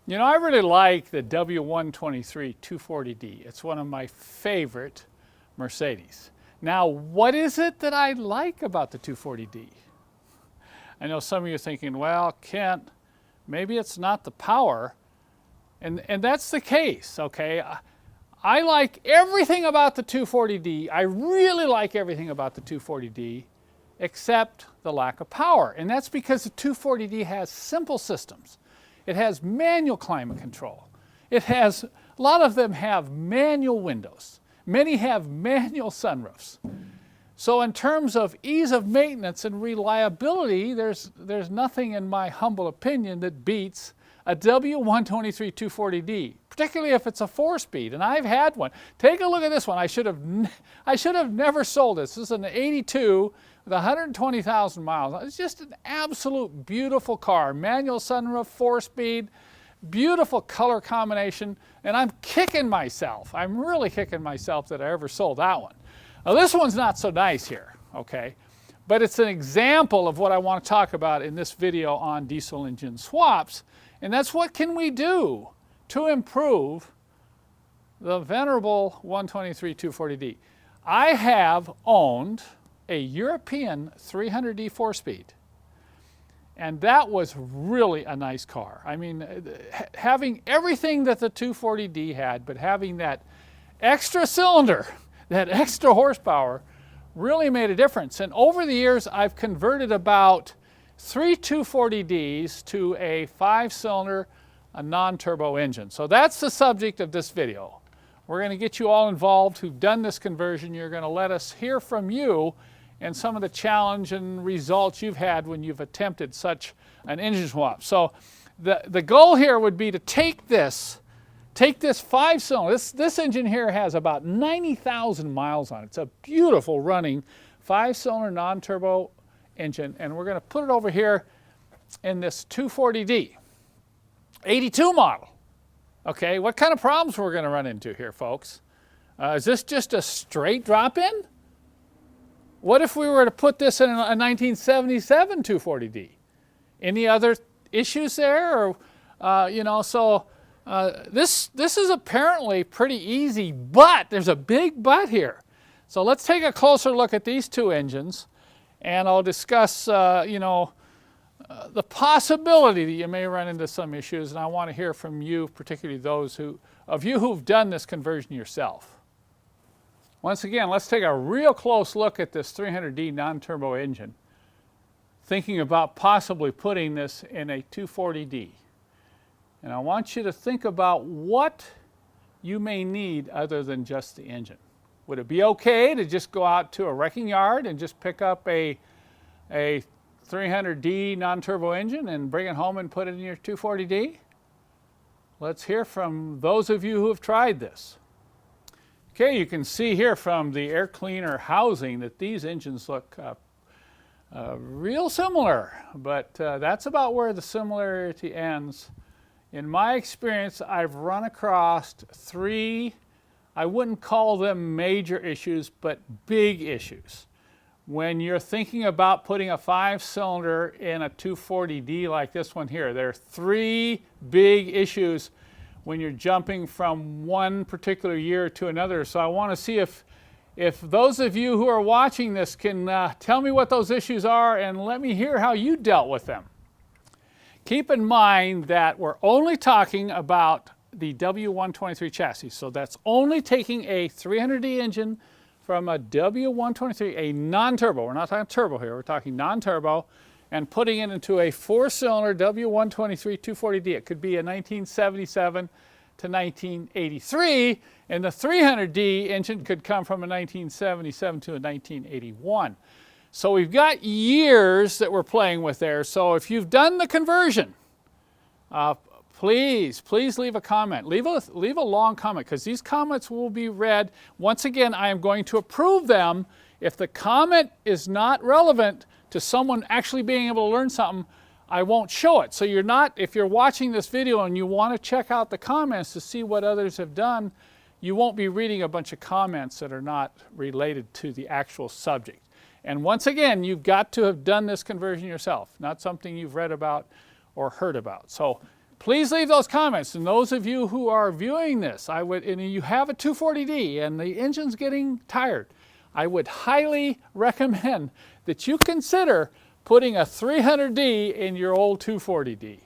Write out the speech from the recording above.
You know, I really like the W123 240D. It's one of my favorite Mercedes. Now, what is it that I like about the 240D? I know some of you are thinking, well, Kent, maybe it's not the power. And that's the case, okay? I like everything about the 240D. I really like everything about the 240D, except the lack of power. And that's because the 240D has simple systems. It has manual climate control. A lot of them have manual windows. Many have manual sunroofs. So in terms of ease of maintenance and reliability, there's nothing in my humble opinion that beats a W123 240D, particularly if it's a 4-speed, and I've had one. Take a look at this one. I should have never sold this. This is an 82 with 120,000 miles. It's just an absolute beautiful car. Manual sunroof, 4-speed, beautiful color combination, and I'm kicking myself. I'm really kicking myself that I ever sold that one. Now this one's not so nice here, okay? But it's an example of what I want to talk about in this video on diesel engine swaps, and that's what can we do to improve the venerable 123 240D. I have owned a European 300D 4-speed, and that was really a nice car. I mean, having everything that the 240D had, but having that extra cylinder, that extra horsepower, really made a difference. And over the years, I've converted about 3 240Ds to a 5-cylinder, a non-turbo engine. So that's the subject of this video. We're going to get you all involved who've done this conversion. You're going to let us hear from you and some of the challenge and results you've had when you've attempted such an engine swap. So the goal here would be to take this 5-cylinder. This engine here has about 90,000 miles on it. It's a beautiful running 5-cylinder non-turbo engine, and we're going to put it over here in this 240D 82 model. Okay, what kind of problems we're going to run into here, folks? Is this just a straight drop-in? What if we were to put this in a 1977 240D? Any other issues there? Or, you know, so this is apparently pretty easy, but there's a big but here. So let's take a closer look at these two engines, and I'll discuss, you know, the possibility that you may run into some issues, and I want to hear from you, particularly those of you who've done this conversion yourself. Once again, let's take a real close look at this 300D non-turbo engine, thinking about possibly putting this in a 240D. And I want you to think about what you may need other than just the engine. Would it be okay to just go out to a wrecking yard and just pick up a 300D non-turbo engine and bring it home and put it in your 240D? Let's hear from those of you who have tried this. Okay, you can see here from the air cleaner housing that these engines look real similar, but that's about where the similarity ends. In my experience, I've run across 3, I wouldn't call them major issues, but big issues. When you're thinking about putting a 5-cylinder in a 240D like this one here, there are 3 big issues when you're jumping from one particular year to another. So I want to see if those of you who are watching this can tell me what those issues are and let me hear how you dealt with them. Keep in mind that we're only talking about the W123 chassis. So that's only taking a 300D engine from a W123, a non-turbo. We're not talking turbo here, we're talking non-turbo, and putting it into a 4-cylinder W123 240D. It could be a 1977 to 1983, and the 300D engine could come from a 1977 to a 1981. So we've got years that we're playing with there. So if you've done the conversion, please leave a comment. Leave a long comment, because these comments will be read. Once again, I am going to approve them. If the comment is not relevant to someone actually being able to learn something, I won't show it. So if you're watching this video and you want to check out the comments to see what others have done, you won't be reading a bunch of comments that are not related to the actual subject. And once again, you've got to have done this conversion yourself, not something you've read about or heard about. So Please leave those comments. And those of you who are viewing this, and you have a 240D and the engine's getting tired, I would highly recommend that you consider putting a 300D in your old 240D.